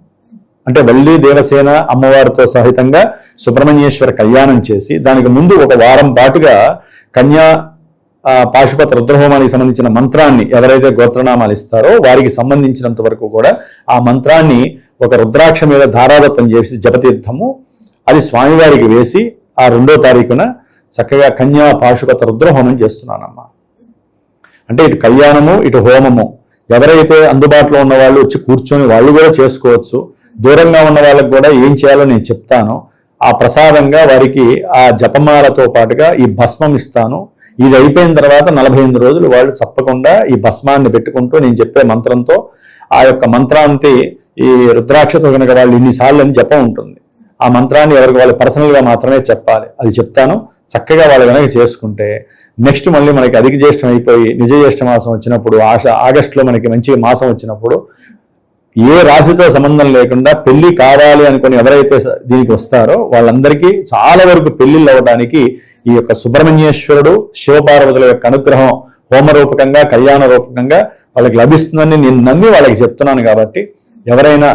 అంటే వల్లి దేవసేన అమ్మవారితో సహితంగా సుబ్రహ్మణ్యేశ్వర కళ్యాణం చేసి దానికి ముందు ఒక వారం పాటుగా కన్యా పాశుపత రుద్రహోమానికి సంబంధించిన మంత్రాన్ని ఎవరైతే గోత్రనామాలు ఇస్తారో వారికి సంబంధించినంత వరకు కూడా ఆ మంత్రాన్ని ఒక రుద్రాక్ష మీద ధారాదత్తం చేసి జపతీర్థము అది స్వామివారికి వేసి ఆ 2వ తారీఖున చక్కగా కన్యా పాశుపత రుద్రహోమం చేస్తున్నానమ్మా. అంటే ఇటు కళ్యాణము ఇటు హోమము ఎవరైతే అందుబాటులో ఉన్న వాళ్ళు వచ్చి కూర్చొని వాళ్ళు కూడా చేసుకోవచ్చు. దూరంగా ఉన్న వాళ్ళకి కూడా ఏం చేయాలో నేను చెప్తాను. ఆ ప్రసాదంగా వారికి ఆ జపమాలతో పాటుగా ఈ భస్మం ఇస్తాను. ఇది అయిపోయిన తర్వాత 48 రోజులు వాళ్ళు తప్పకుండా ఈ భస్మాన్ని పెట్టుకుంటూ నేను చెప్పే మంత్రంతో ఆ యొక్క మంత్రాంతి ఈ రుద్రాక్షతో కనుక వాళ్ళు ఇన్నిసార్లు అని జపం ఉంటుంది. ఆ మంత్రాన్ని ఎవరికి వాళ్ళు పర్సనల్గా మాత్రమే చెప్పాలి. అది చెప్తాను. చక్కగా వాళ్ళు కనుక చేసుకుంటే నెక్స్ట్ మళ్ళీ మనకి అధిక జ్యేష్టం అయిపోయి నిజ జ్యేష్ఠ మాసం వచ్చినప్పుడు ఆగస్టులో మనకి మంచి మాసం వచ్చినప్పుడు ఏ రాశితో సంబంధం లేకుండా పెళ్లి కావాలి అనుకుని ఎవరైతే దీనికి వస్తారో వాళ్ళందరికీ చాలా వరకు పెళ్లిళ్ళు అవ్వడానికి ఈ యొక్క సుబ్రహ్మణ్యేశ్వరుడు శివపార్వతుల యొక్క అనుగ్రహం హోమరూపకంగా కళ్యాణ రూపకంగా వాళ్ళకి లభిస్తుందని నేను నమ్మి వాళ్ళకి చెప్తున్నాను. కాబట్టి ఎవరైనా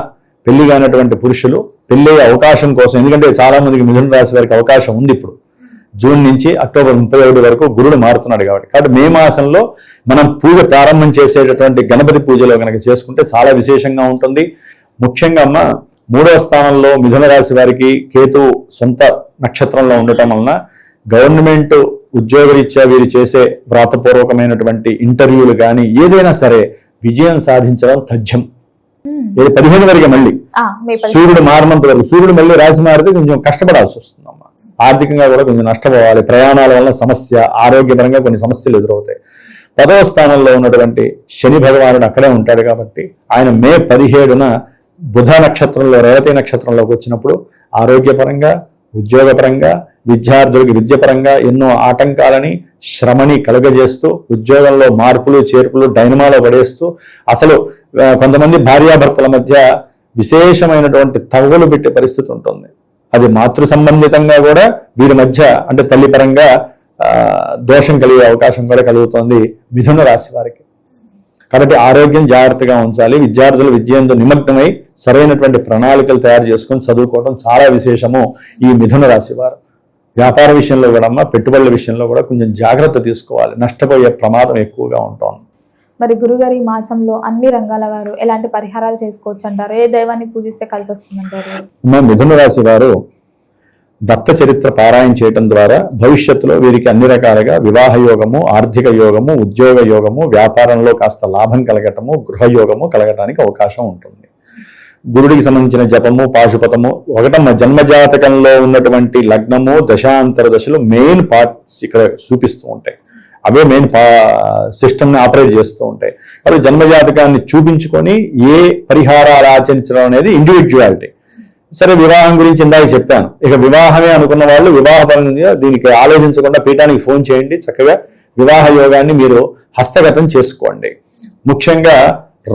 పెళ్లి కానటువంటి పురుషులు పెళ్లి అవకాశం కోసం, ఎందుకంటే చాలా మందికి మిథున రాశి వారికి అవకాశం ఉంది. ఇప్పుడు జూన్ నుంచి అక్టోబర్ 31 వరకు గురుడు మారుతున్నాడు కాబట్టి మే మాసంలో మనం పూజ ప్రారంభం చేసేటటువంటి గణపతి పూజలో కనుక చేసుకుంటే చాలా విశేషంగా ఉంటుంది. ముఖ్యంగా అమ్మ 3వ స్థానంలో మిథున రాశి వారికి కేతు సొంత నక్షత్రంలో ఉండటం వలన గవర్నమెంట్ ఉద్యోగరీత్యా వీరు చేసే వ్రాతపూర్వకమైనటువంటి ఇంటర్వ్యూలు కానీ ఏదైనా సరే విజయం సాధించడం తథ్యం. 15 వరకు మళ్ళీ సూర్యుడు మారినంత వరకు, సూర్యుడు మళ్ళీ రాశి మారితే కొంచెం కష్టపడాల్సి వస్తుందమ్మా. ఆర్థికంగా కూడా కొంచెం నష్టపోవాలి, ప్రయాణాల వల్ల సమస్య, ఆరోగ్యపరంగా కొన్ని సమస్యలు ఎదురవుతాయి. 10వ స్థానంలో ఉన్నటువంటి శని భగవానుడు అక్కడే ఉంటాడు కాబట్టి ఆయన మే 17న బుధ నక్షత్రంలో రేవతి నక్షత్రంలోకి వచ్చినప్పుడు ఆరోగ్యపరంగా, ఉద్యోగపరంగా, విద్యార్థులకు విద్యపరంగా ఎన్నో ఆటంకాలని, శ్రమని కలుగజేస్తూ ఉద్యోగంలో మార్పులు చేర్పులు డైనమాలో పడేస్తూ అసలు కొంతమంది భార్యాభర్తల మధ్య విశేషమైనటువంటి తగులు పెట్టే పరిస్థితి ఉంటుంది. అది మాతృ సంబంధితంగా కూడా వీరి మధ్య అంటే తల్లి పరంగా దోషం కలిగే అవకాశం కూడా కలుగుతోంది మిథున రాశి వారికి. కాబట్టి ఆరోగ్యం జాగ్రత్తగా ఉంచాలి. విద్యార్థులు విద్యంతో నిమగ్నమై సరైనటువంటి ప్రణాళికలు తయారు చేసుకొని చదువుకోవడం చాలా విశేషము ఈ మిథున రాశి వారు. వ్యాపార విషయంలో కూడా పెట్టుబడుల విషయంలో కూడా కొంచెం జాగ్రత్త తీసుకోవాలి, నష్టపోయే ప్రమాదం ఎక్కువగా ఉంటుంది. మరి గురుగారు ఈ మాసంలో అన్ని రంగాల వారు ఎలాంటి పరిహారాలు చేసుకోవచ్చు అంటారు? ఏ దైవాన్ని పూజిస్తే కలిసి వస్తుందంటారు? మా మిథున రాశి వారు దత్త చరిత్ర పారాయణ చేయటం ద్వారా భవిష్యత్తులో వీరికి అన్ని రకాలుగా వివాహ యోగము, ఆర్థిక యోగము, ఉద్యోగ యోగము, వ్యాపారంలో కాస్త లాభం కలగటము, గృహయోగము కలగటానికి అవకాశం ఉంటుంది. గురుడికి సంబంధించిన జపము, పాశుపతము ఒకటమ్మ జన్మజాతకంలో ఉన్నటువంటి లగ్నము, దశాంతర దశలు మెయిన్ పార్ట్స్ ఇక్కడ చూపిస్తూ ఉంటాయి. అవే మెయిన్ సిస్టమ్ని ఆపరేట్ చేస్తూ ఉంటాయి. కాబట్టి జన్మజాతకాన్ని చూపించుకొని ఏ పరిహారాలు ఆచరించడం అనేది ఇండివిజువాలిటీ. సరే, వివాహం గురించి ఇందాక చెప్పాను. ఇక వివాహమే అనుకున్న వాళ్ళు వివాహపరంగా దీనికి ఆలోచించకుండా పీఠానికి ఫోన్ చేయండి. చక్కగా వివాహ యోగాన్ని మీరు హస్తగతం చేసుకోండి. ముఖ్యంగా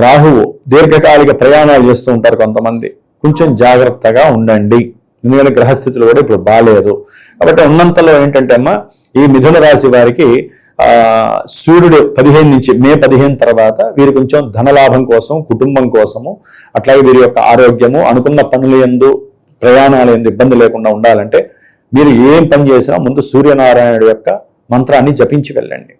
రాహువు దీర్ఘకాలిక ప్రయాణాలు చేస్తూ ఉంటారు కొంతమంది, కొంచెం జాగ్రత్తగా ఉండండి. ఎందుకంటే గ్రహస్థితులు కూడా ఇప్పుడు బాగాలేదు. కాబట్టి ఉన్నంతలో ఏంటంటే అమ్మా, ఈ మిథున రాశి వారికి సూర్యుడు 15 నుంచి మే 15 తర్వాత వీరు కొంచెం ధనలాభం కోసం, కుటుంబం కోసము, అట్లాగే వీరి యొక్క ఆరోగ్యము, అనుకున్న పనులు యందు, ప్రయాణాలు యందు ఇబ్బంది లేకుండా ఉండాలంటే మీరు ఏం పని చేసినా ముందు సూర్యనారాయణుడి యొక్క మంత్రాన్ని జపించి వెళ్ళండి.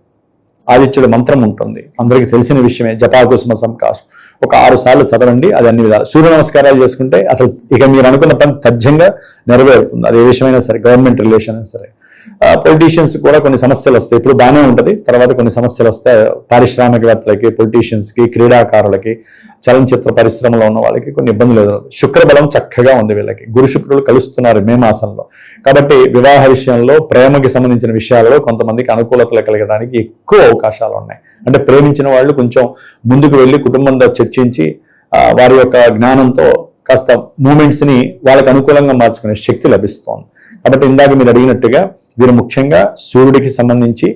ఆదిత్యుడి మంత్రం ఉంటుంది, అందరికీ తెలిసిన విషయమే. జపాకుసుమ సంకాశం ఒక 6 సార్లు చదవండి. అది అన్ని విధాలు సూర్య నమస్కారాలు చేసుకుంటే అసలు ఇక మీరు అనుకున్న పని తథ్యంగా నెరవేరుతుంది. అది ఏ విషయమైనా సరే, గవర్నమెంట్ రిలేషన్ అయినా సరే. పొలిటీషియన్స్ కూడా కొన్ని సమస్యలు వస్తాయి. ఇప్పుడు బాగానే ఉంటుంది, తర్వాత కొన్ని సమస్యలు వస్తాయి. పారిశ్రామికవేత్తలకి, పొలిటీషియన్స్కి, క్రీడాకారులకి, చలనచిత్ర పరిశ్రమలో ఉన్న వాళ్ళకి కొన్ని ఇబ్బందులు ఎదురవుతాయి. శుక్రబలం చక్కగా ఉంది వీళ్ళకి. గురు శుక్రులు కలుస్తున్నారు మే మాసంలో. కాబట్టి వివాహ విషయంలో, ప్రేమకి సంబంధించిన విషయాలలో కొంతమందికి అనుకూలతలు కలగడానికి ఎక్కువ అవకాశాలు ఉన్నాయి. అంటే ప్రేమించిన వాళ్ళు కొంచెం ముందుకు వెళ్ళి కుటుంబంతో చర్చించి వారి యొక్క జ్ఞానంతో కాస్త మూమెంట్స్ని వాళ్ళకి అనుకూలంగా మార్చుకునే శక్తి లభిస్తోంది. కాబట్టి ఇందాక మీరు అడిగినట్టుగా వీరు ముఖ్యంగా సూర్యుడికి సంబంధించి,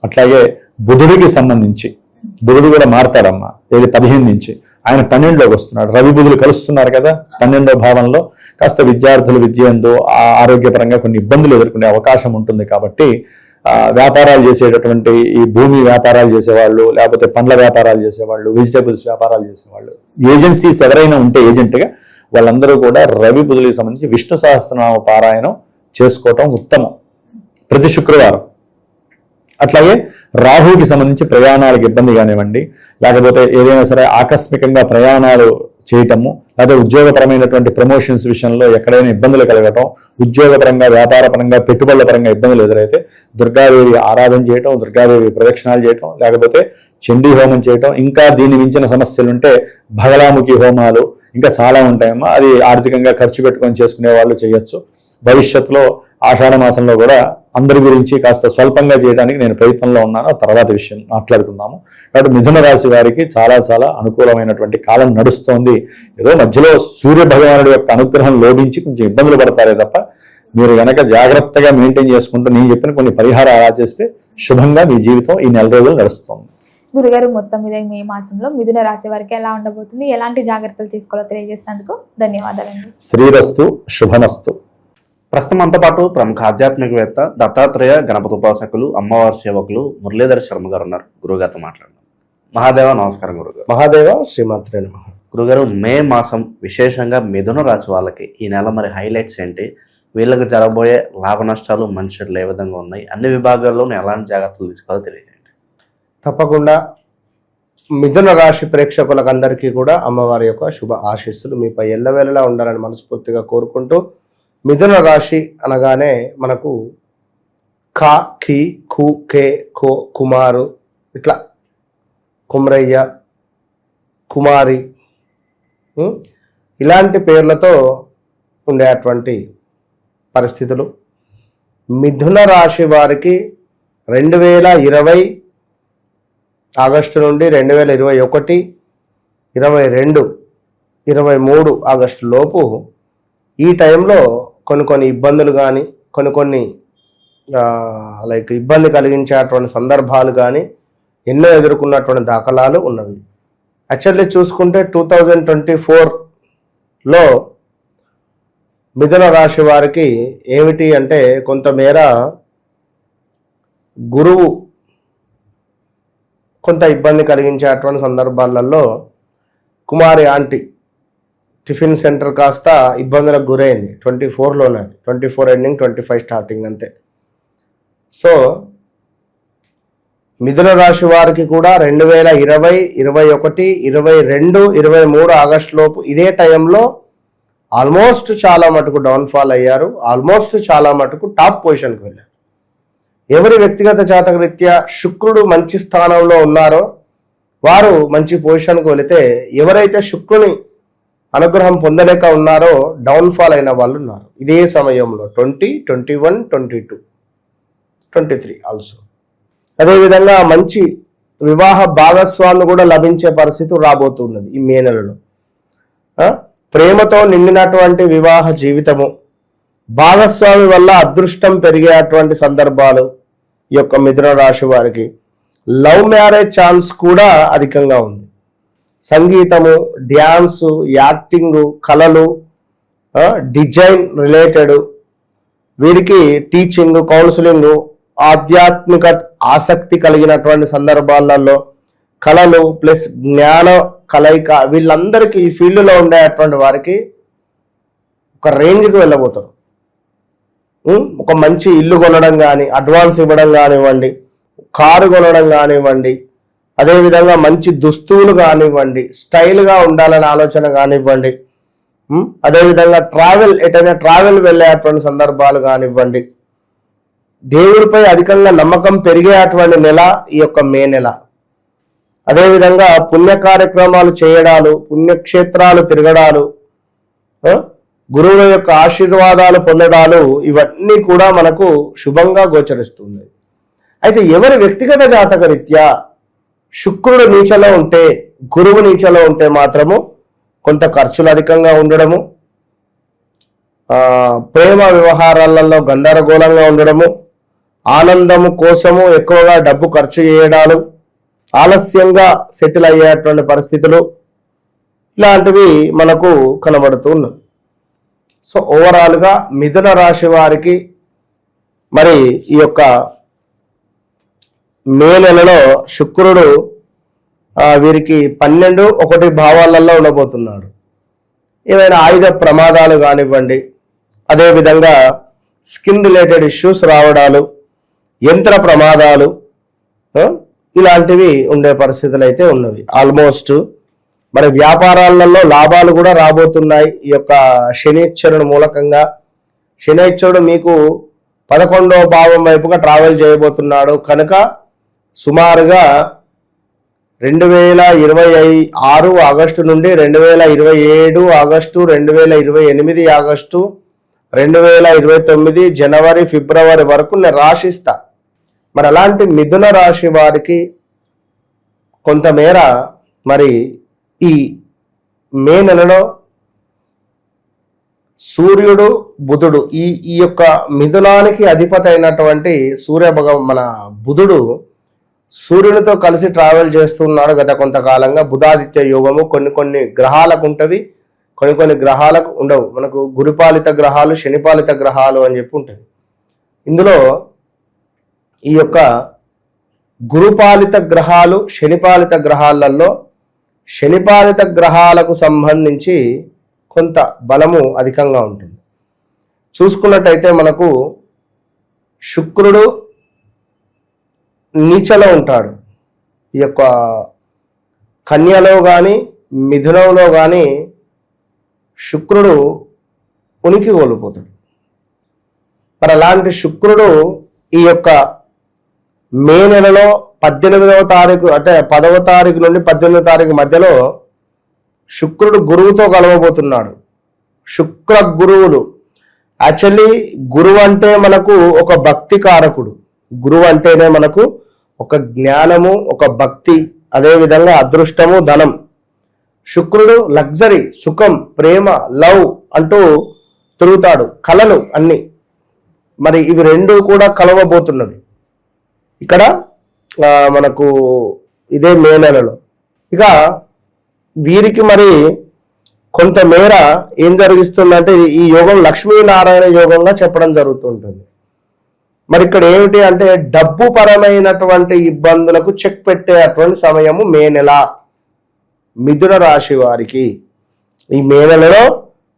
అట్లాగే బుధుడికి సంబంధించి, బుధుడు కూడా మారతాడమ్మా. ఏది 15 నుంచి ఆయన 12లోకి వస్తున్నాడు. రవి బుధులు కలుస్తున్నారు కదా 12వ భావంలో. కాస్త విద్యార్థులు విద్యందు, ఆరోగ్యపరంగా కొన్ని ఇబ్బందులు ఎదుర్కొనే అవకాశం ఉంటుంది. కాబట్టి వ్యాపారాలు చేసేటటువంటి ఈ భూమి వ్యాపారాలు చేసేవాళ్ళు, లేకపోతే పండ్ల వ్యాపారాలు చేసేవాళ్ళు, వెజిటబుల్స్ వ్యాపారాలు చేసేవాళ్ళు, ఏజెన్సీస్ ఎవరైనా ఉంటే ఏజెంట్గా వాళ్ళందరూ కూడా రవి బుధులకు సంబంధించి విష్ణు సహస్రనామ పారాయణం చేసుకోవటం ఉత్తమం ప్రతి శుక్రవారం. అట్లాగే రాహుకి సంబంధించి ప్రయాణాలకు ఇబ్బంది కానివ్వండి, లేకపోతే ఏదైనా సరే ఆకస్మికంగా ప్రయాణాలు చేయటము, లేదా ఉద్యోగపరమైనటువంటి ప్రమోషన్స్ విషయంలో ఎక్కడైనా ఇబ్బందులు కలగటం, ఉద్యోగపరంగా, వ్యాపారపరంగా, పెట్టుబడుల పరంగా ఇబ్బందులు ఎదురైతే దుర్గాదేవి ఆరాధన చేయటం, దుర్గాదేవి ప్రదక్షిణాలు చేయటం, లేకపోతే చండీ హోమం చేయటం, ఇంకా దీన్ని మించిన సమస్యలుంటే భగలాముఖి హోమాలు ఇంకా చాలా ఉంటాయమ్మా. అది ఆర్థికంగా ఖర్చు పెట్టుకొని చేసుకునే వాళ్ళు చేయొచ్చు. భవిష్యత్తులో ఆషాఢ మాసంలో కూడా అందరి గురించి కాస్త స్వల్పంగా చేయడానికి నేను ప్రయత్నంలో ఉన్నాను. తర్వాత విషయం మాట్లాడుకుందాము. కాబట్టి మిథున రాశి వారికి చాలా చాలా అనుకూలమైనటువంటి కాలం నడుస్తోంది. ఏదో మధ్యలో సూర్య భగవానుడి యొక్క అనుగ్రహం లోపించి కొంచెం ఇబ్బందులు పడతారే తప్ప మీరు గనక జాగ్రత్తగా మెయింటైన్ చేసుకుంటూ నేను చెప్పిన కొన్ని పరిహారాలు ఆచరిస్తే శుభంగా మీ జీవితం ఈ 4 రోజులు నడుస్తుంది. గురుగారు, మొత్తం మీద మే మాసంలో మిథున రాశి వారికి ఎలా ఉండబోతుంది, ఎలాంటి జాగ్రత్తలు తీసుకోవాలో తెలియజేసినందుకు ధన్యవాదాలండి. శ్రీరస్తు, శుభమస్తు. ప్రస్తుతం మనతో పాటు ప్రముఖ ఆధ్యాత్మికవేత్త, దత్తాత్రేయ గణపతి ఉపాసకులు, అమ్మవారి సేవకులు మురళీధర శర్మ గారు ఉన్నారు. గురుగారితో మాట్లాడదాం. మహాదేవ నమస్కారం. గురుగారు. మహాదేవ శ్రీమాత్రే నమః. గురుగారు, మే మాసం విశేషంగా మిథున రాశి వాళ్ళకి ఈ నెల మరి హైలైట్స్ ఏంటి? వీళ్ళకి జరగబోయే లాభ నష్టాలు మనుషులు ఏ విధంగా ఉన్నాయి, అన్ని విభాగాల్లోనూ ఎలాంటి జాగ్రత్తలు తీసుకోవాలో తెలియజేయండి. తప్పకుండా మిథున రాశి ప్రేక్షకులకు అందరికీ కూడా అమ్మవారి యొక్క శుభ ఆశీస్సులు మీపై ఎల్లవేళలా ఉండాలని మనస్ఫూర్తిగా కోరుకుంటూ, మిథున రాశి అనగానే మనకు కా, ఖి, కు, కే, కో, కుమారు, ఇట్లా కుమరయ్య, కుమారి ఇలాంటి పేర్లతో ఉండేటువంటి పరిస్థితులు. మిథున రాశి వారికి 2020 ఆగస్టు నుండి 2021, 22, 23 ఆగస్టు లోపు ఈ టైంలో కొన్ని ఇబ్బందులు కానీ కొన్ని లైక్ ఇబ్బంది కలిగించేటువంటి సందర్భాలు కానీ ఎన్నో ఎదుర్కొన్నటువంటి దాఖలాలు ఉన్నవి. యాక్చువల్లీ చూసుకుంటే 2024లో మిథున రాశి వారికి ఏమిటి అంటే కొంతమేర గురువు కొంత ఇబ్బంది కలిగించేటువంటి సందర్భాలలో కుమారి ఆంటీ టిఫిన్ సెంటర్ కాస్త ఇబ్బందులకు గురైంది 24లోనే, 24 ఎండింగ్ 25 స్టార్టింగ్ అంతే. సో మిథున రాశి వారికి కూడా 2020, 21, 22, 23 ఆగస్టు లోపు ఇదే టైంలో ఆల్మోస్ట్ చాలా మటుకు డౌన్ఫాల్ అయ్యారు, ఆల్మోస్ట్ చాలా మటుకు టాప్ పొజిషన్కి వెళ్ళారు. ఎవరి వ్యక్తిగత జాతక రీత్యా శుక్రుడు మంచి స్థానంలో ఉన్నారో వారు మంచి పొజిషన్కి వెళితే, ఎవరైతే శుక్రుని అనుగ్రహం పొందలేక ఉన్నారో డౌన్ఫాల్ అయిన వాళ్ళు ఉన్నారు. ఇదే సమయంలో 20, 21, 22, 23 ఆల్సో. అదేవిధంగా మంచి వివాహ భాగస్వామి కూడా లభించే పరిస్థితి రాబోతున్నది ఈ మే నెలలో. ప్రేమతో నిండినటువంటి వివాహ జీవితము, భాగస్వామి వల్ల అదృష్టం పెరిగేటువంటి సందర్భాలు ఈ యొక్క మిథున రాశి వారికి. లవ్ మ్యారేజ్ ఛాన్స్ కూడా అధికంగా ఉంది. సంగీతము, డ్యాన్సు, యాక్టింగు, కళలు, డిజైన్ రిలేటెడ్, వీరికి టీచింగ్, కౌన్సిలింగ్, ఆధ్యాత్మిక ఆసక్తి కలిగినటువంటి సందర్భాలలో కళలు ప్లస్ జ్ఞాన కలయిక, వీళ్ళందరికీ ఈ ఫీల్డ్లో ఉండేటువంటి వారికి ఒక రేంజ్కి వెళ్ళబోతారు. ఒక మంచి ఇల్లు కొనడం కానీ, అడ్వాన్స్ ఇవ్వడం కానివ్వండి, కారు కొనడం కానివ్వండి, అదేవిధంగా మంచి దుస్తులు కానివ్వండి, స్టైల్గా ఉండాలనే ఆలోచన కానివ్వండి, అదేవిధంగా ఎటైనా ట్రావెల్ వెళ్ళేటువంటి సందర్భాలు కానివ్వండి, దేవుడిపై అధికంగా నమ్మకం పెరిగేటువంటి నెల ఈ యొక్క మే నెల. అదేవిధంగా పుణ్య కార్యక్రమాలు చేయడాలు, పుణ్యక్షేత్రాలు తిరగడాలు, గురువుల యొక్క ఆశీర్వాదాలు పొందడాలు, ఇవన్నీ కూడా మనకు శుభంగా గోచరిస్తుంది. అయితే ఎవరి వ్యక్తిగత జాతక రీత్యా శుక్రుడు నీచలో ఉంటే, గురువు నీచలో ఉంటే మాత్రము కొంత ఖర్చులు అధికంగా ఉండడము, ప్రేమ వ్యవహారాలలో గందరగోళంగా ఉండడము, ఆనందము కోసము ఎక్కువగా డబ్బు ఖర్చు చేయడాలు, ఆలస్యంగా సెటిల్ అయ్యేటువంటి పరిస్థితులు, ఇలాంటివి మనకు కనబడుతూ ఉన్నాయి. సో ఓవరాల్గా మిథున రాశి వారికి మరి ఈ యొక్క మే నెలలో శుక్రుడు వీరికి 12, 1 భావాలలో ఉండబోతున్నాడు. ఏమైనా ఆయుధ ప్రమాదాలు కానివ్వండి, అదేవిధంగా స్కిన్ రిలేటెడ్ ఇష్యూస్ రావడాలు, యంత్ర ప్రమాదాలు, ఇలాంటివి ఉండే పరిస్థితులు అయితే ఉన్నవి. ఆల్మోస్ట్ మరి వ్యాపారాలలో లాభాలు కూడా రాబోతున్నాయి ఈ యొక్క శనీశ్వరుడు మూలకంగా. శనీశ్వరుడు మీకు 11వ భావం వైపుగా ట్రావెల్ చేయబోతున్నాడు కనుక సుమారుగా 2026 ఆగస్టు నుండి 2027 ఆగస్టు, 2028 ఆగస్టు, 2029 జనవరి, ఫిబ్రవరి వరకు నేను రాశిస్తా. మరి అలాంటి మిథున రాశి వారికి కొంతమేర మరి ఈ మే నెలలో సూర్యుడు, బుధుడు, ఈ యొక్క మిథునానికి అధిపతి అయినటువంటి మన బుధుడు సూర్యునితో కలిసి ట్రావెల్ చేస్తున్నాడు గత కొంతకాలంగా. బుధాదిత్య యోగము కొన్ని గ్రహాలకు ఉంటవి, కొన్ని గ్రహాలకు ఉండవు. మనకు గురుపాలిత గ్రహాలు, శనిపాలిత గ్రహాలు అని చెప్పి ఉంటుంది. ఇందులో ఈ యొక్క గురుపాలిత గ్రహాలు, శనిపాలిత గ్రహాలలో శనిపాలిత గ్రహాలకు సంబంధించి కొంత బలము అధికంగా ఉంటుంది. చూసుకున్నట్టయితే మనకు శుక్రుడు నీచలో ఉంటాడు. ఈ యొక్క కన్యలో కానీ మిథునంలో కానీ శుక్రుడు ఉనికి కోల్పోతాడు. మరి అలాంటి శుక్రుడు ఈ యొక్క మే నెలలో 18వ తారీఖు అంటే 10వ తారీఖు నుండి 18వ తారీఖు మధ్యలో శుక్రుడు గురువుతో కలవబోతున్నాడు. శుక్ర గురువులు యాక్చువల్లీ గురువు అంటే మనకు ఒక భక్తి కారకుడు. గురువు అంటేనే మనకు ఒక జ్ఞానము, ఒక భక్తి, అదేవిధంగా అదృష్టము, ధనం. శుక్రుడు లగ్జరీ, సుఖం, ప్రేమ, లవ్ అంటూ తిరుగుతాడు, కళలు అన్ని. మరి ఇవి రెండు కూడా కలవబోతున్నవి ఇక్కడ మనకు ఇదే మే నెలలో. ఇక వీరికి మరి కొంతమేర ఏం జరిగిస్తుందంటే ఈ యోగం లక్ష్మీనారాయణ యోగంగా చెప్పడం జరుగుతుంటుంది. మరి ఇక్కడ ఏమిటి అంటే డబ్బు పరమైనటువంటి ఇబ్బందులకు చెక్ పెట్టేటువంటి సమయము మే నెల. మిథున రాశి వారికి ఈ మే నెలలో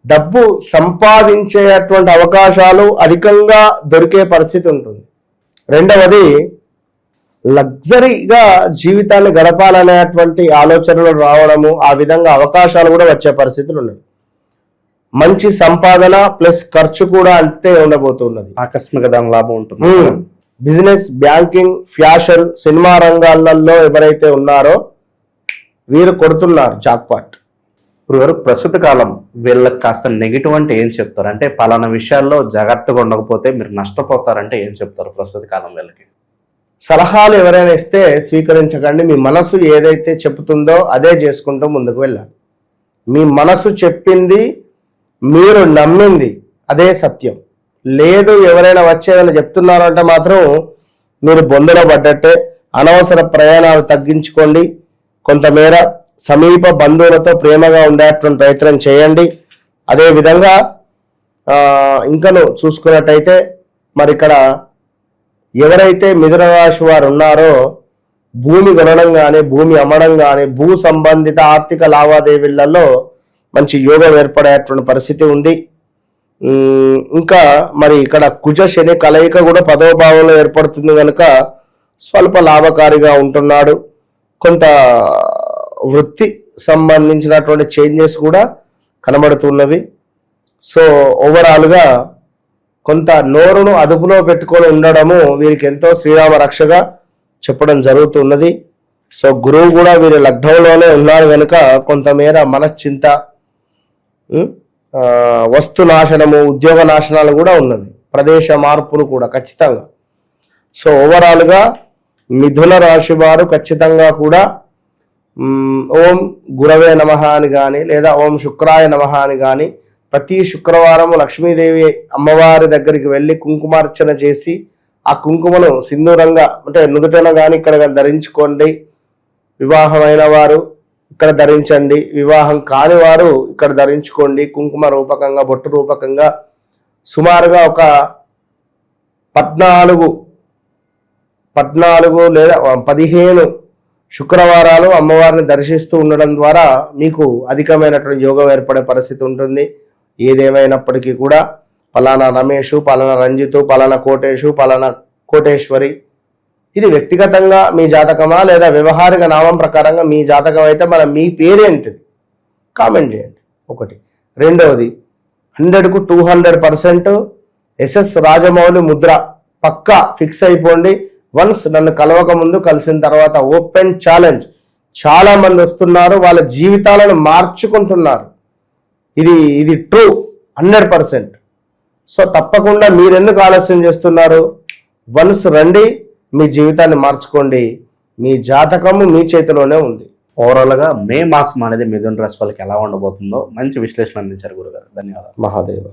డబ్బు సంపాదించేటువంటి అవకాశాలు అధికంగా దొరికే పరిస్థితి ఉంటుంది. రెండవది లగ్జరీగా జీవితాన్ని గడపాలనేటువంటి ఆలోచనలు రావడము, ఆ విధంగా అవకాశాలు కూడా వచ్చే పరిస్థితులు ఉన్నాయి. మంచి సంపాదన ప్లస్ ఖర్చు కూడా అంతే ఉండబోతున్నది. ఆకస్మిక ధన లాభం ఉంటుంది. బిజినెస్, బ్యాంకింగ్, ఫ్యాషన్, సినిమా రంగాలలో ఎవరైతే ఉన్నారో వీరు కొడుతున్నారు జాక్పాట్. గురుగారు, ప్రస్తుత కాలం వీళ్ళకి కాస్త నెగిటివ్ అంటే ఏం చెప్తారు? అంటే పలానా విషయాల్లో జాగ్రత్తగా ఉండకపోతే మీరు నష్టపోతారంటే ఏం చెప్తారు ప్రస్తుత కాలం వీళ్ళకి? సలహాలు ఎవరైనా ఇస్తే స్వీకరించకండి. మీ మనసు ఏదైతే చెప్తుందో అదే చేసుకుంటూ ముందుకు వెళ్ళాలి. మీ మనసు చెప్పింది, మీరు నమ్మింది అదే సత్యం. లేదు ఎవరైనా వచ్చేదని చెప్తున్నారు అంటే మాత్రం మీరు బొందలో పడ్డట్టే. అనవసర ప్రయాణాలు తగ్గించుకోండి. కొంతమేర సమీప బంధువులతో ప్రేమగా ఉండేటువంటి ప్రయత్నం చేయండి. అదేవిధంగా ఇంకను చూసుకున్నట్టయితే మరి ఇక్కడ ఎవరైతే మిథున రాశి వారు ఉన్నారో భూమి కొనడం కానీ, భూమి అమ్మడం కానీ, భూ సంబంధిత ఆర్థిక లావాదేవీలలో మంచి యోగం ఏర్పడేటువంటి పరిస్థితి ఉంది. ఇంకా మరి ఇక్కడ కుజ శని కలయిక కూడా 10వ భావంలో ఏర్పడుతుంది కనుక స్వల్ప లాభకారిగా ఉంటున్నాడు. కొంత వృత్తి సంబంధించినటువంటి చేంజెస్ కూడా కనబడుతున్నవి. సో ఓవరాల్గా కొంత నోరును అదుపులో పెట్టుకొని ఉండడము వీరికి ఎంతో శ్రీరామ రక్షగా చెప్పడం జరుగుతున్నది. సో గురువు కూడా వీరి లగ్నంలోనే ఉన్నారు కనుక కొంతమేర మనశ్చింత, వస్తు నాశనము, ఉద్యోగ నాశనాలు కూడా ఉన్నవి. ప్రదేశ మార్పులు కూడా ఖచ్చితంగా. సో ఓవరాల్గా మిథున రాశి వారు ఖచ్చితంగా కూడా ఓం గురవే నమః అని కానీ లేదా ఓం శుక్రాయ నమః అని కానీ ప్రతి శుక్రవారం లక్ష్మీదేవి అమ్మవారి దగ్గరికి వెళ్ళి కుంకుమార్చన చేసి ఆ కుంకుమను సింధూరంగా అంటే నుదుటన కానీ ఇక్కడ ధరించుకోండి. వివాహమైన వారు ఇక్కడ ధరించండి, వివాహం కాని వారు ఇక్కడ ధరించుకోండి. కుంకుమ రూపకంగా, బొట్టు రూపకంగా సుమారుగా ఒక 14 లేదా 15 శుక్రవారాలు అమ్మవారిని దర్శిస్తూ ఉండడం ద్వారా మీకు అధికమైనటువంటి యోగం ఏర్పడే పరిస్థితి ఉంటుంది. ఏదేమైనప్పటికీ కూడా పలానా రమేషు, పలానా రంజితు, పలానా కోటేషు, పలానా కోటేశ్వరి ఇది వ్యక్తిగతంగా మీ జాతకమా లేదా వ్యవహారిక నామం ప్రకారంగా మీ జాతకం అయితే మరి మీ పేరేంటిది కామెంట్ చేయండి. ఒకటి. రెండవది 100కు 200% ఎస్ఎస్ రాజమౌళి ముద్ర పక్కా ఫిక్స్ అయిపోండి. వన్స్ నన్ను కలవక ముందు, కలిసిన తర్వాత ఓపెన్ ఛాలెంజ్. చాలా మంది వస్తున్నారు, వాళ్ళ జీవితాలను మార్చుకుంటున్నారు. ఇది ట్రూ 100%. సో తప్పకుండా మీరెందుకు ఆలస్యం చేస్తున్నారు? వన్స్ రండి, మీ జీవితాన్ని మార్చుకోండి. మీ జాతకము మీ చేతిలోనే ఉంది. ఓవరాల్గా మే మాసం అనేది మిథున రాశి వాళ్ళకి ఎలా ఉండబోతుందో మంచి విశ్లేషణ అందించారు గురుగారు. ధన్యవాదాలు. మహాదేవ.